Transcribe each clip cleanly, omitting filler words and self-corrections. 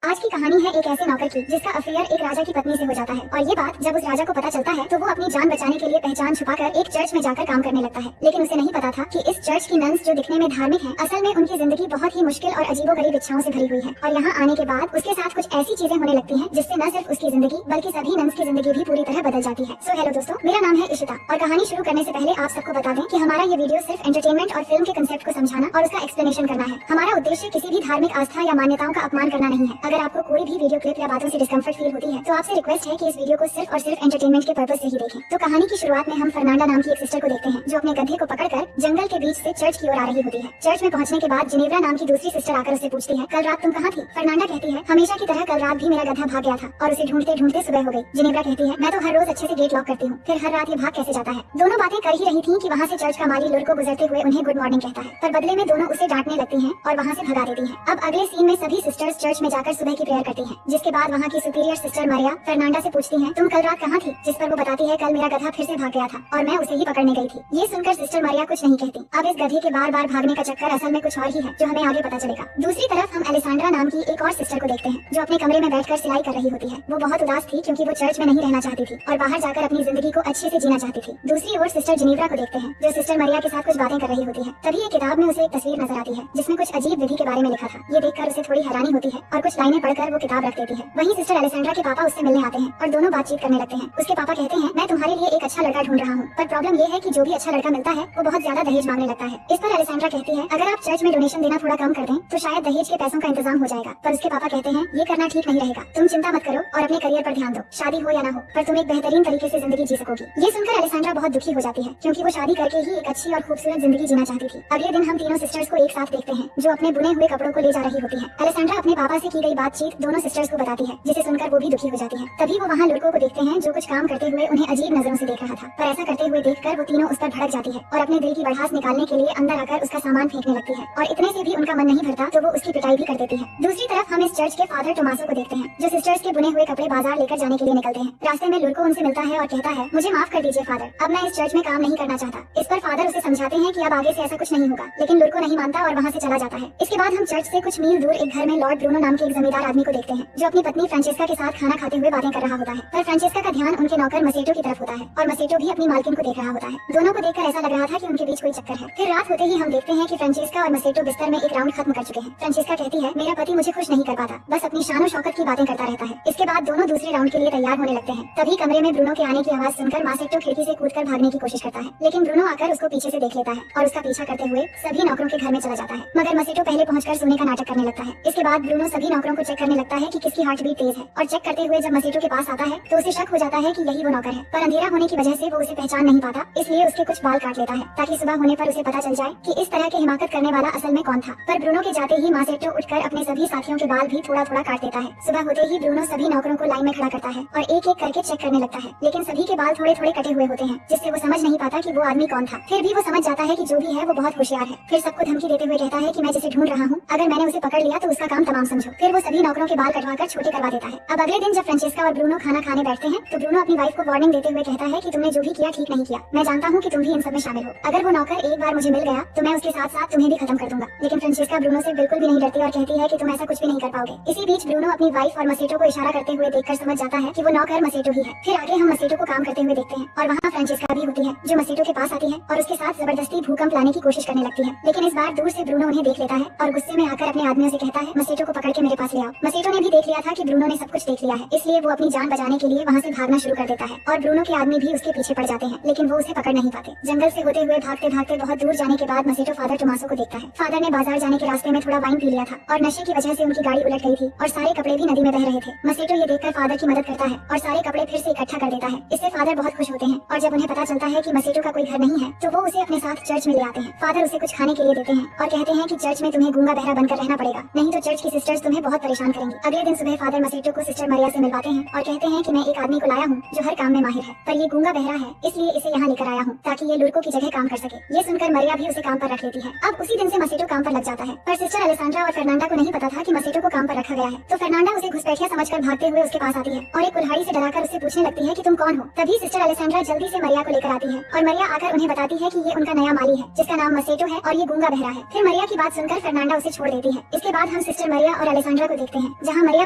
आज की कहानी है एक ऐसे नौकर की जिसका अफेयर एक राजा की पत्नी से हो जाता है और ये बात जब उस राजा को पता चलता है तो वो अपनी जान बचाने के लिए पहचान छुपाकर एक चर्च में जाकर काम करने लगता है। लेकिन उसे नहीं पता था कि इस चर्च की नन्स जो दिखने में धार्मिक हैं, असल में उनकी जिंदगी बहुत ही मुश्किल और अजीबोगरीब इच्छाओं से भरी हुई है। और यहाँ आने के बाद उसके साथ कुछ ऐसी चीजें होने लगती हैं जिससे न सिर्फ उसकी जिंदगी बल्कि सभी नन्स की जिंदगी भी पूरी तरह बदल जाती है। सो हेलो दोस्तों, मेरा नाम है इशिता और कहानी शुरू करने से पहले आप सबको बता दें कि हमारा ये वीडियो सिर्फ एंटरटेनमेंट और फिल्म के कंसेप्ट को समझाना और उसका एक्सप्लेनेशन करना है। हमारा उद्देश्य किसी भी धार्मिक आस्था या मान्यताओं का अपमान करना नहीं है। अगर आपको कोई भी वीडियो क्लिप या बातों से डिस्कम्फर्ट फील होती है तो आपसे रिक्वेस्ट है कि इस वीडियो को सिर्फ और सिर्फ एंटरटेनमेंट के पर्पस से ही देखें। तो कहानी की शुरुआत में हम फर्नांडा नाम की एक सिस्टर को देखते हैं जो अपने गधे को पकड़कर जंगल के बीच से चर्च की ओर आ रही होती है। चर्च में पहुंचने के बाद जिनेव्रा नाम की दूसरी सिस्टर आकर उससे पूछती है, कल रात तुम कहाँ थी? फर्नांडा कहती है, हमेशा की तरह कल रात भी मेरा गधा भाग गया था और उसे ढूंढते ढूंढते सुबह हो गई। जिनेव्रा कहती है, मैं तो हर रोज अच्छे से गेट लॉक करती हूँ, फिर हर रात ये भाग कैसे जाता है? दोनों बातें कर ही रही थी कि वहाँ से चर्च का माली लुड़ को गुजरते हुए उन्हें गुड मॉर्निंग कहता है, पर बदले में दोनों उसे डांटने लगती हैं और वहाँ से भगा देती हैं। अब अगले सीन में सभी सिस्टर्स चर्च में जाकर सुबह की प्रेयर करती हैं, जिसके बाद वहाँ की सुपीरियर सिस्टर मारिया फर्नांडा से पूछती है, तुम कल रात कहाँ थी? जिस पर वो बताती है, कल मेरा गधा फिर से भाग गया था और मैं उसे ही पकड़ने गई थी। ये सुनकर सिस्टर मारिया कुछ नहीं कहती। अब इस गधे के बार बार भागने का चक्कर असल में कुछ और ही है जो हमें आगे पता चलेगा। दूसरी तरफ हम एलेसांड्रा नाम की एक और सिस्टर को देखते हैं जो अपने कमरे में बैठकर सिलाई कर रही होती है। वो बहुत उदास थी क्योंकि वो चर्च में नहीं रहना चाहती थी और बाहर जाकर अपनी जिंदगी को अच्छे से जीना चाहती थी। दूसरी ओर सिस्टर जिनेव्रा को देखते हैं जो सिस्टर मारिया के साथ कुछ बातें कर रही होती है। तभी एक किताब में उसे एक तस्वीर नजर आती है जिसमें कुछ अजीब विधि के बारे में लिखा था। ये देखकर उसे थोड़ी हैरानी होती है और कुछ लाइनें पढ़कर वो किताब रख देती है। वहीं सिस्टर एलेसांड्रा के पापा उससे मिलने आते हैं और दोनों बातचीत करने लगते हैं। उसके पापा कहते हैं, मैं तुम्हारे लिए एक अच्छा लड़का ढूंढ रहा हूँ, पर प्रॉब्लम ये है कि जो भी अच्छा लड़का मिलता है वो बहुत ज्यादा दहेज मांगने लगता है। इस पर एलेसांड्रा कहती है, अगर आप चर्च में डोनेशन देना थोड़ा कम कर दें तो शायद दहेज के पैसों का इंतजाम हो जाएगा। पर उसके पापा कहते हैं, ये करना ठीक नहीं रहेगा, तुम चिंता मत करो और अपने करियर पर ध्यान दो। शादी हो या ना हो, पर तुम एक बेहतरीन तरीके से जिंदगी जी सकोगी। ये सुनकर एलेसांड्रा बहुत दुखी हो जाती है क्योंकि वो शादी करके ही एक अच्छी और खूबसूरत जिंदगी जीना चाहती थी। अगले दिन हम तीनों सिस्टर्स को एक साथ देखते हैं जो अपने बुने हुए कपड़ों को ले जा रही होती है। एलेसांड्रा अपने पापा से की गई बातचीत दोनों सिस्टर्स को बताती है, जिसे सुनकर वो भी दुखी हो जाती है। तभी वो वहाँ लड़कों को देखते हैं जो कुछ काम करते हुए उन्हें अजीब नजरों से देख रहा था, पर ऐसा करते हुए देखकर वो तीनों उस पर भड़क जाती है और अपने दिल की भड़ास निकालने के लिए अंदर आकर उसका सामान फेंकने लगती है और इतने से भी उनका मन नहीं भरता तो वो उसकी पिटाई भी कर देती है। दूसरी तरफ हम इस चर्च के फादर टोमासो को देखते हैं जो सिस्टर्स के बुने हुए कपड़े बाजार लेकर जाने के लिए निकलते हैं। रास्ते में लुड़को उनसे मिलता है और कहता है, मुझे माफ कर दीजिए फादर, अब मैं इस चर्च में काम नहीं करना चाहता। इस पर फादर उसे समझाते हैं कि अब आगे से ऐसा कुछ नहीं होगा, लेकिन लुड़को नहीं मानता और वहाँ से चला जाता है। इसके बाद हम चर्च से कुछ मील दूर एक घर में लॉर्ड ब्रूनो नाम के एक जमींदार आदमी को देखते हैं जो अपनी पत्नी फ्रांचेस्का के साथ खाना खाते हुए बातें कर रहा होता है। पर फ्रांचेस्का का ध्यान उनके नौकर मसेटो की तरफ होता है और मसेटो भी अपनी मालकिन को देख रहा होता है। दोनों को देखकर ऐसा लग रहा था कि उनके बीच कोई चक्कर है। फिर रात होते ही हम देखते हैं कि फ्रांचेस्का और मसेटो बिस्तर में एक राउंड खत्म कर चुके हैं। फ्रांचेस्का कहती है, मेरा पति मुझे खुश नहीं कर पाता, बस अपनी शान और शौकत की बातें करता रहता है। इसके बाद दोनों दूसरे राउंड के लिए तैयार होने लगते हैं। तभी कमरे में ब्रूनो के आने की आवाज सुनकर मासेटो खिड़की से कूदकर भागने की कोशिश करता है, लेकिन ब्रूनो आकर उसको पीछे से देख लेता है और उसका पीछा करते हुए सभी नौकरों के घर में चला जाता है। मगर मसेटो पहले पहुंचकर सोने का नाटक करने लगता है। इसके बाद ब्रूनो सभी नौकरों को चेक करने लगता है कि किसकी हार्ट बीट तेज है और चेक करते हुए जब मसेटो के पास आता है तो उसे शक हो जाता है कि यही वो नौकर है। पर अंधेरा होने की वजह से वो उसे पहचान नहीं पाता, इसलिए उसके कुछ बाल काट लेता है ताकि सुबह होने पर उसे पता चल जाए कि इस तरह के हिमाकत करने वाला असल में कौन था। पर ब्रूनो के जाते ही मासेटो उठकर अपने सभी साथियों के बाल भी थोड़ा थोड़ा काट देता है। सुबह होते ही ब्रूनो सभी नौकरों को लाइन में खड़ा करता है और एक एक करके चेक करने लगता है, लेकिन सभी के बाल थोड़े थोड़े कटे हुए होते हैं जिससे वो समझ नहीं पाता कि वो आदमी कौन था। फिर भी वो समझ जाता है कि जो भी है वो बहुत होशियार है। फिर सबको धमकी देते हुए कहता है कि मैं जिसे ढूंढ रहा हूँ, अगर मैंने उसे पकड़ लिया तो उसका काम तमाम समझो। फिर वो सभी नौकरों के बाल कटवाकर छोटे करवा देता है। अब अगले दिन जब फ्रांचेस्का और ब्रूनो खाना खाने बैठते हैं तो ब्रूनो अपनी वाइफ को वार्निंग देते हुए कहता है कि तुमने जो भी किया ठीक नहीं किया। मैं जानता हूँ कि तुम भी इन सब में शामिल हो। अगर वो नौकर एक बार मुझे मिल गया तो मैं उसके साथ साथ तुम्हें भी खत्म कर दूंगा। लेकिन फ्रांचेस्का ब्रूनो से बिल्कुल भी नहीं डरती और कहती है कि तुम ऐसा कुछ भी नहीं कर पाओगे। इसी बीच ब्रूनो अपनी वाइफ और मसेटो को इशारा करते हुए देखकर समझ जाता है कि वो नौकर मसेटो ही है। फिर आगे हम मसेटो को काम करते हुए देखते हैं और वहाँ फ्रांचेस्का भी होती है जो मसेटो के पास आती है और उसके साथ जबरदस्ती भूकंप लाने की कोशिश करने लगती है। लेकिन इस बार दूर से ब्रूनो उन्हें देख लेता है और गुस्से में आकर अपने आदमियों से कहता है, मसेटो को पकड़ के मेरे पास ले आओ। मसेटो ने भी देख लिया था कि ब्रूनो ने सब कुछ देख लिया है, इसलिए वो अपनी जान बचाने के लिए वहाँ से भागना शुरू कर देता है और ब्रूनो के आदमी भी उसके पीछे पड़ जाते हैं, लेकिन वो उसे पकड़ नहीं पाते। जंगल से होते हुए भागते भागते बहुत दूर जाने के बाद मसेटो फादर टोमासो को देखता है। फादर ने बाजार जाने के रास्ते में थोड़ा वाइन पी लिया था और नशे की वजह से उनकी गाड़ी उलट गई थी और सारे कपड़े भी नदी में बह रहे थे। मसेटो ये देखकर फादर की मदद करता है और सारे कपड़े फिर से इकट्ठा कर देता है। इससे फादर बहुत खुश होते हैं और जब उन्हें पता चलता है कि मसेटो का कोई घर नहीं है तो वो उसे अपने साथ चर्च में ले आते हैं। फादर उसे कुछ खाने के लिए देते हैं और कहते हैं कि चर्च में तुम्हें गूंगा बहरा बनकर रहना पड़ेगा, नहीं तो चर्च की सिस्टर्स तुम्हें बहुत परेशान करेंगी। अगले दिन सुबह फादर मसेटो को सिस्टर मारिया से मिलवाते हैं और कहते हैं कि मैं एक आदमी को लाया हूँ जो हर काम में माहिर है, पर ये गूंगा बहरा है इसलिए इसे यहाँ लेकर आया हूँ ताकि ये लुड़को की जगह काम कर सके। ये सुनकर मारिया भी उसे काम पर रख लेती है। अब उसी दिन से मसेटो काम पर लग जाता है, पर सिस्टर एलेसांड्रा और फर्नांडा को नहीं पता था कि मसेटो को काम पर रखा गया है। तो फर्नांडा उसे घुसपैठिया समझकर भागते हुए उसके पास आती है और एक कुल्हाड़ी से डराकर उससे पूछने लगती है कि तुम कौन हो। तभी सिस्टर एलेसांड्रा जल्दी से मारिया को लेकर आती है और मारिया आकर उन्हें बताती है कि ये उनका नया माली है जिसका नाम मसेटो है और ये गूंगा बहरा है। फिर मारिया की बात सुनकर फर्नांडा उसे छोड़ देती है। इसके बाद हम सिस्टर मारिया और एलेसांड्रा को देखते हैं, जहाँ मरिया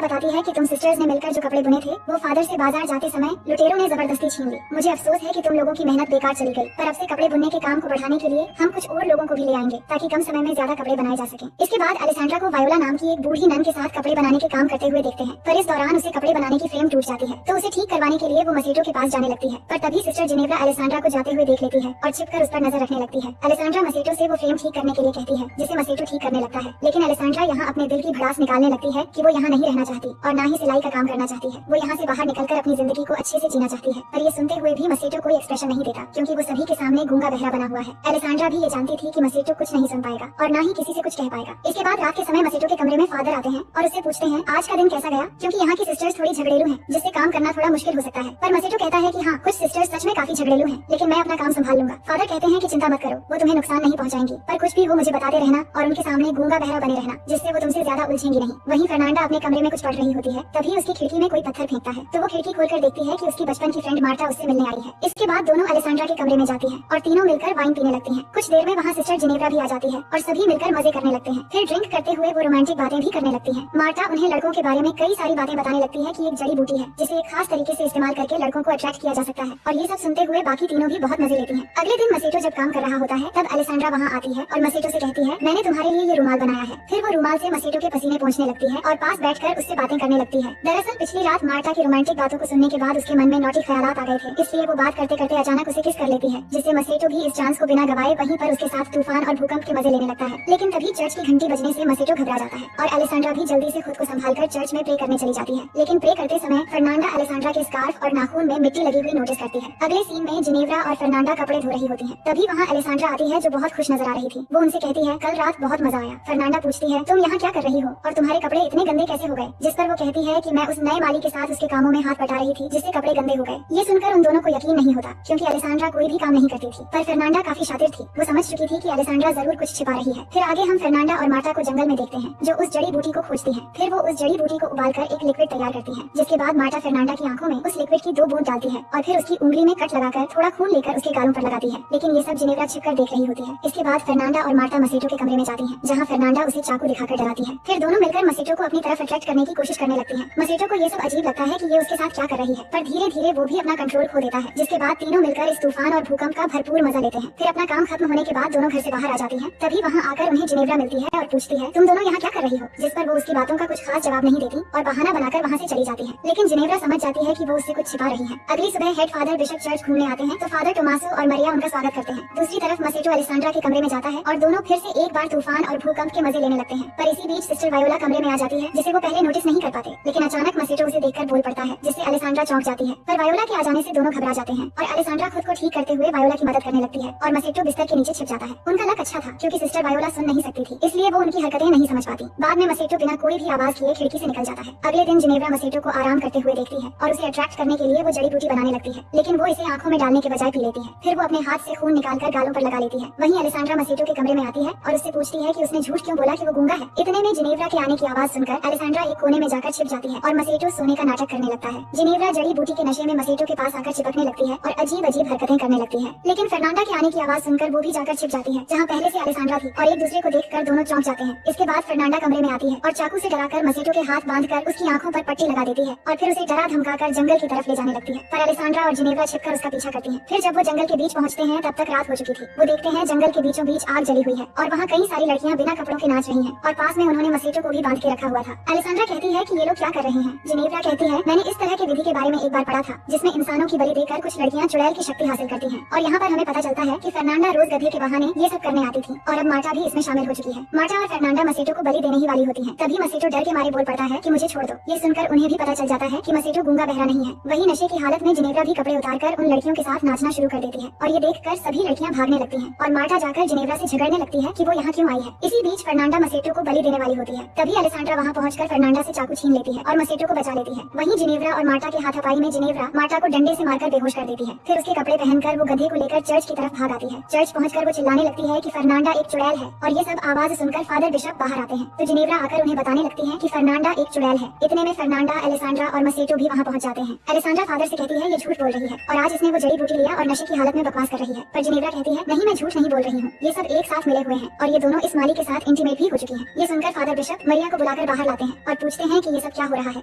बताती है कि तुम सिस्टर्स ने मिलकर जो कपड़े बुने थे वो फादर से बाजार जाते समय लुटेरों ने जबरदस्ती छीन ली। मुझे अफसोस है कि तुम लोगों की मेहनत बेकार चली गई, पर अब से कपड़े बुनने के काम को बढ़ाने के लिए हम कुछ और लोगों को भी ले आएंगे ताकि कम समय में ज्यादा कपड़े बनाए जा सके। इसके बाद अलेसांड्रा को वायोला नाम की एक बूढ़ी नन के साथ कपड़े बनाने के काम करते हुए देखते हैं, पर इस दौरान उसे कपड़े बनाने की फ्रेम टूट जाती है, तो उसे ठीक करवाने के लिए वो मसेटो के पास जाने लगती है। पर तभी सिस्टर जिनेव्रा अलेसांड्रा को जाते हुए देख लेती है और छिपकर उस पर नजर रखने लगती है। अलेसांड्रा मसेटो से वो फ्रेम ठीक करने के लिए कहती है, जिसे मसेटो ठीक करने लगता है, लेकिन अलेसांड्रा यहाँ अपने दिल की भड़ास निकालने लगती है कि वो यहाँ नहीं रहना चाहती और ना ही सिलाई का काम करना चाहती है। वो यहाँ से बाहर निकलकर अपनी जिंदगी को अच्छे से जीना चाहती है। पर ये सुनते हुए भी मसेटो कोई एक्सप्रेशन नहीं देता, क्योंकि वो सभी के सामने गूंगा बहरा बना हुआ है। अलेसांड्रा भी ये जानती थी कि मसेटो कुछ नहीं सुन पाएगा और ना ही किसी से कुछ कह पाएगा। इसके बाद रात के समय मसेटो के कमरे में फादर आते हैं और उससे पूछते हैं आज का दिन कैसा गया, क्योंकि यहाँ की सिस्टर्स थोड़ी झगड़ेलू हैं, जिससे काम करना थोड़ा मुश्किल हो सकता है। पर मसेटो कहता है कि हाँ, कुछ सिस्टर्स सच में काफी झगड़ेलू हैं, लेकिन मैं अपना काम संभाल लूंगा। फादर कहते हैं कि चिंता मत करो, वो तुम्हें नुकसान नहीं पहुंचाएंगी, पर कुछ भी हो मुझे बताते रहना और उनके सामने गूंगा बहरा बने रहना, जिससे वो तुमसे ज्यादा उलझेंगी नहीं। वहीं फर्नांडा अपने कमरे में कुछ पढ़ रही होती है, तभी उसकी खिड़की में कोई पत्थर फेंकता है, तो वो खिड़की खोलकर देखती है कि उसकी बचपन की फ्रेंड मार्टा उससे मिलने आई है। इसके बाद दोनों अलेसांड्रा के कमरे में जाती है और तीनों मिलकर वाइन पीने लगती हैं। कुछ देर में वहाँ सिस्टर जिनेव्रा भी आ जाती है और सभी मिलकर मजे करने लगते हैं। फिर ड्रिंक करते हुए वो रोमांटिक बातें भी करने लगती है। मार्टा उन्हें लड़कों के बारे में कई सारी बातें बताने लगती है कि एक जड़ी बूटी है जिसे एक खास तरीके से इस्तेमाल करके लड़कों को अट्रैक्ट किया जा सकता है, और ये सब सुनते हुए बाकी तीनों भी बहुत मजे लेती हैं। अगले दिन मसेटो जब काम कर रहा होता है तब अलेसांड्रा वहाँ आती है और मसेटो से कहती है मैंने तुम्हारे लिए ये रुमाल बनाया है। फिर वो रुमाल से मसेटो के पसीने पोंछने लगती है और पास बैठकर उससे बातें करने लगती है। दरअसल पिछली रात मार्टा की रोमांटिक बातों को सुनने के बाद उसके मन में नौटी ख्यालात आ गए थे, इसलिए वो बात करते करते अचानक उसे किस कर लेती है, जिससे मसेटो भी इस चांस को बिना गवाए वहीं पर उसके साथ तूफान और भूकंप के मजे लेने लगता है। लेकिन तभी चर्च की घंटी बजने से मसेटो घबरा जाता है और अलेसांड्रा भी जल्दी से खुद को संभालकर चर्च में प्रे करने चली जाती है। लेकिन प्रे करते समय फर्नांडा अलेसांड्रा के स्कार्फ और नाखून में मिट्टी लगी हुई नोटिस करती है। अगले सीन में जिनेव्रा और फर्नांडा कपड़े धो रही होती है, तभी वहाँ अलेसांड्रा आती है जो बहुत खुश नजर आ रही थी। वो उनसे कहती है कल रात बहुत मजा आया। फर्नांडा पूछती है तुम यहाँ क्या कर रही हो और तुम्हारे कपड़े इतने गंदे कैसे हो गए, जिस पर वो कहती है कि मैं उस नए माली के साथ उसके कामों में हाथ बटा रही थी जिससे कपड़े गंदे हो गए। ये सुनकर उन दोनों को यकीन नहीं होता, क्योंकि अलेसांड्रा कोई भी काम नहीं करती थी, पर फर्नांडा काफी शातिर थी। वो समझ चुकी थी कि अलेसांड्रा जरूर कुछ छिपा रही है। फिर आगे हम फर्नांडा और मार्टा को जंगल में देखते हैं जो उस जड़ी बूटी को खोजती है। फिर वो उस जड़ी बूटी को उबालकर एक लिक्विड तैयार करती है, जिसके बाद मार्टा फर्नांडा की आंखों में उस लिक्विड की 2 बूंद डालती है और फिर उसकी उंगली में कट लगाकर थोड़ा खून लेकर उसके गालों पर लगाती है। लेकिन ये सब जिनेव्रा छिपकर देख रही होती है। इसके बाद फर्नांडा और मार्टा मसेटो के कमरे में जाती है, जहाँ फर्नांडा उसे चाकू दिखाकर डराती है। फिर दोनों मिलकर मसेटो को अपनी तरफ अट्रैक्ट करने की कोशिश करने लगती है। मसेटो को ये सब अजीब लगता है कि ये उसके साथ क्या कर रही है, पर धीरे धीरे वो भी अपना कंट्रोल खो देता है, जिसके बाद तीनों मिलकर इस तूफान और भूकंप का भरपूर मजा लेते हैं। फिर अपना काम खत्म होने के बाद दोनों घर से बाहर आ जाती हैं। तभी वहाँ आकर उन्हें जिनेव्रा मिलती है और पूछती है तुम दोनों यहाँ क्या कर रही हो, जिस पर वो उसकी बातों का कुछ खास जवाब नहीं देती और बहाना बनाकर वहाँ से चली जाती है। लेकिन जिनेव्रा समझ जाती है कि वो उससे कुछ छिपा रही है। अगली सुबह हेड फादर बिशप चर्च घूमने आते हैं, तो फादर टोमासो और मरिया उनका स्वागत करते हैं। दूसरी तरफ मसेटो अलेसांड्रा के कमरे में जाता है और दोनों फिर से एक बार तूफान और भूकंप के मजे लेने लगते हैं। पर इसी बीच सिस्टर वायोला कमरे में आ जाती है, जिसे वो पहले नोटिस नहीं कर पाते, लेकिन अचानक मसेटो उसे देखकर बोल पड़ता है, जिससे अलेसांड्रा चौंक जाती है। पर वायोला के आ जाने से दोनों घबरा जाते हैं और अलेसांड्रा खुद को ठीक करते हुए वायोला की मदद करने लगती है और मसेटो बिस्तर के नीचे छिप जाता है। उनका लक अच्छा था, क्योंकि सिस्टर वायोला सुन नहीं सकती थी, इसलिए वो उनकी हरकतें नहीं समझ पाती। बाद में मसेटो बिना कोई भी आवाज किए खिड़की से निकल जाता है। अगले दिन जिनेव्रा मसेटो को आराम करते हुए देखती है और उसे अट्रैक्ट करने के लिए वो जड़ी बूटी बनाने लगती है, लेकिन वो इसे आंखों में डालने के बजाय पी लेती है। फिर वो अपने हाथ से खून निकालकर गालों पर लगा लेती है। वहीं अलेसांड्रा मसेटो के कमरे में आती है और उससे पूछती है कि उसने झूठ क्यों बोला कि वो गूंगा है। इतने में जिनेव्रा के आने की आवाज सुनकर अलेसांड्रा एक कोने में जाकर छिप जाती है और मसेटो सोने का नाटक करने लगता है। जिनेव्रा जड़ी बूटी के नशे में मसेटो के पास आकर चिपकने लगती है और अजीब अजीब हरकतें करने लगती है। लेकिन फर्नांडा के आने की आवाज सुनकर वो भी जाकर छिप जाती है, जहाँ पहले से अलेसांड्रा थी, और एक दूसरे को देखकर दोनों चौंक जाते हैं। इसके बाद फर्नांडा कमरे में आती है और चाकू से डराकर मसेटो के हाथ बांधकर उसकी आंखों पर पट्टी लगा देती है और फिर उसे डरा धमकाकर जंगल की तरफ ले जाने लगती है। पर अलेसांड्रा और जिनेव्रा छिपकर उसका पीछा करती हैं। फिर जब वो जंगल के बीच पहुंचते हैं तब तक रात हो चुकी थी। वो देखते हैं जंगल के बीचों बीच आग जली हुई है और वहाँ कई सारी लड़कियाँ बिना कपड़ों के नाच रही हैं और पास में उन्होंने मसेटो को भी बांध के रखा हुआ था। अलेसांड्रा कहती है कि ये लोग क्या कर रहे हैं। जिनेव्रा कहती है मैंने इस तरह की विधि के बारे में एक बार पढ़ा था, जिसमें इंसानों की बलि देकर कुछ लड़कियाँ चुड़ैल की शक्ति हासिल करती हैं, और यहाँ पर हमें पता चलता है कि फर्नांडा रोज गधे के बहाने ये सब करने आती थी और अब मार्टा भी इसमें शामिल हो चुकी है। मार्टा और फर्नांडा मसेटो को बलि देने ही वाली होती हैं। तभी मसेटो डर के मारे बोल पड़ता है कि मुझे छोड़ दो। ये सुनकर उन्हें भी पता चल जाता है कि मसेटो गूंगा बहरा नहीं है। वही नशे की हालत में जिनेव्रा भी कपड़े उतारकर उन लड़कियों के साथ नाचना शुरू कर देती है और ये देखकर सभी लड़कियां भागने लगती हैं और मार्टा जाकर जिनेव्रा से झगड़ने लगती है कि वो यहाँ क्यों आई है। इसी बीच फर्नांडा मसेटो को बलि देने वाली होती है। तभी अलेसांड्रा वहाँ पहुंचकर फर्नांडा से चाकू छीन लेती है और मसेटो को को बचा लेती है। वहीं जिनेव्रा और मार्टा के हाथापाई में जिनेव्रा मार्टा को डंडे से मारकर बेहोश कर देती है। फिर उसके कपड़े पहनकर वो गधे को लेकर चर्च की तरफ भाग आती है। चर्च पहुंचकर वो चिल्लाने लगती है कि फर्नांडा एक चुड़ैल है और ये सब आवाज सुनकर फादर बिशप बाहर आते हैं। तो जिनेव्रा आकर उन्हें बताने लगती है कि फर्नांडा एक चुड़ैल है। इतने में फर्नांडा, एलेसांड्रा और मसेटो भी वहाँ पहुँच जाते हैं। एलेसांड्रा फादर से कहती है ये झूठ बोल रही है और आज इसने वो जड़ी बूटी लिया और नशे की हालत में बकवास कर रही है। पर जिनेव्रा कहती है नहीं, मैं झूठ नहीं बोल रही हूँ, ये सब एक साथ मिले हुए हैं और ये दोनों इस माली के साथ इंटीमेट भी हो चुकी हैं। ये सुनकर फादर बिशप मरिया को बुलाकर बाहर लाते हैं और पूछते हैं कि ये सब क्या हो रहा है।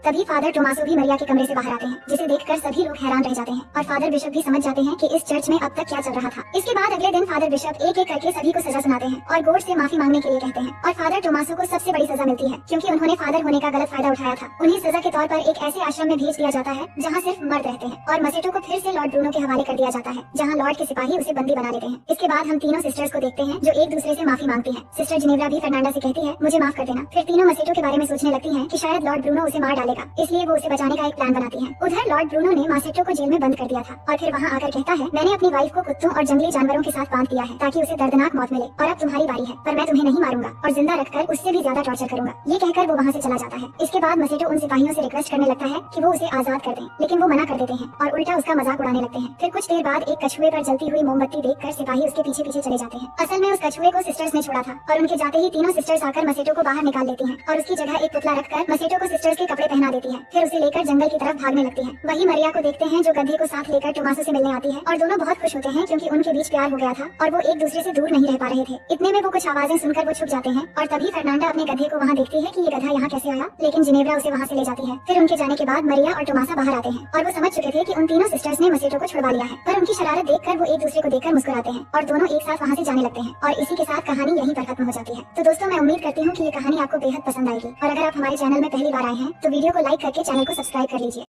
तभी फादर टोमासो भी मरिया के कमरे से बाहर आते हैं, जिसे देखकर सभी लोग हैरान रह जाते हैं और फादर बिशप भी समझ जाते हैं कि इस चर्च में अब तक क्या चल रहा था। इसके बाद अगले दिन फादर बिशप एक एक करके सभी को सजा सुनाते हैं और गोड से माफी मांगने के लिए कहते हैं और फादर टोमासो को सबसे बड़ी सजा मिलती है क्योंकि उन्होंने फादर होने का गलत फायदा उठाया था। उन्हें सजा के तौर पर एक ऐसे आश्रम में भेज दिया जाता है जहाँ सिर्फ मर्द रहते हैं और मसेटो को फिर से लॉर्ड ब्रूनो के हवाले कर दिया जाता है, जहाँ लॉर्ड के सिपाही उसे बंदी बना लेते हैं। इसके बाद हम तीनों सिस्टर्स को देखते हैं जो एक दूसरे से माफी मांगती हैं। सिस्टर जिनेव्रा भी फर्नांडा से कहती है मुझे माफ कर देना। फिर तीनों मसेटो के बारे में सोचने लगती हैं कि शायद लॉर्ड ब्रूनो उसे मार डालेगा, इसलिए वो उसे बचाने का एक प्लान बनाती हैं। उधर लॉर्ड ब्रूनो ने मासेटो को जेल में बंद कर दिया था और फिर वहाँ आकर कहता है मैंने अपनी वाइफ को कुत्तों और जंगली जानवरों के साथ बांध दिया है ताकि उसे दर्दनाक मौत मिले और अब तुम्हारी बारी है, पर मैं तुम्हें नहीं मारूंगा और जिंदा रखकर उससे भी ज्यादा टॉर्चर करूंगा। ये कहकर वो वहाँ से चला जाता है। इसके बाद मसेटो उन सिपाहियों से रिक्वेस्ट करने लगता है कि वो उसे आजाद कर दें, लेकिन वो मना कर देते हैं और उल्टा उसका मजाक उड़ाने लगते हैं। फिर कुछ देर बाद एक कछुए पर जलती हुई मोमबत्ती देखकर सिपाही उसके पीछे पीछे चले जाते हैं। असल में उस कछुए को सिस्टर्स ने छोड़ा था और उनके जाते ही तीनों सिस्टर्स आकर मसेटो को बाहर निकाल देती हैं और उसकी जगह एक पुतला रखकर मसेटो को सिस्टर्स के कपड़े पहना देती है। फिर उसे लेकर जंगल की तरफ भागने लगती है। वहीं मरिया को देखते हैं जो गधे को साथ लेकर टोमासो से मिलने आती है और दोनों बहुत खुश होते हैं क्योंकि उनके बीच प्यार हो गया था और वो एक दूसरे से दूर नहीं रह पा रहे थे। इतने में वो कुछ आवाजें सुनकर वो छुप जाते हैं और तभी फर्नांडा अपने गधे को वहाँ देखती है कि ये गधा यहाँ कैसे आया, लेकिन जिनेव्रा उसे वहाँ से ले जाती है। फिर उनके जाने के बाद मरिया और टोमासा बाहर आते हैं और वो समझ चुके थे कि उन तीनों सिस्टर्स ने मसेटो को छुड़वा लिया है, पर उनकी शरारत देखकर वो एक दूसरे को देखकर मुस्कुराते हैं और दोनों एक साथ वहाँ से जाने लगते हैं और इसी के साथ कहानी यहीं पर खत्म हो जाती है। तो दोस्तों मैं उम्मीद करती हूँ कि ये कहानी आपको बेहद पसंद आएगी और अगर आप हमारे चैनल में पहली बार आए हैं तो वीडियो को लाइक करके चैनल को सब्सक्राइब कर लीजिए।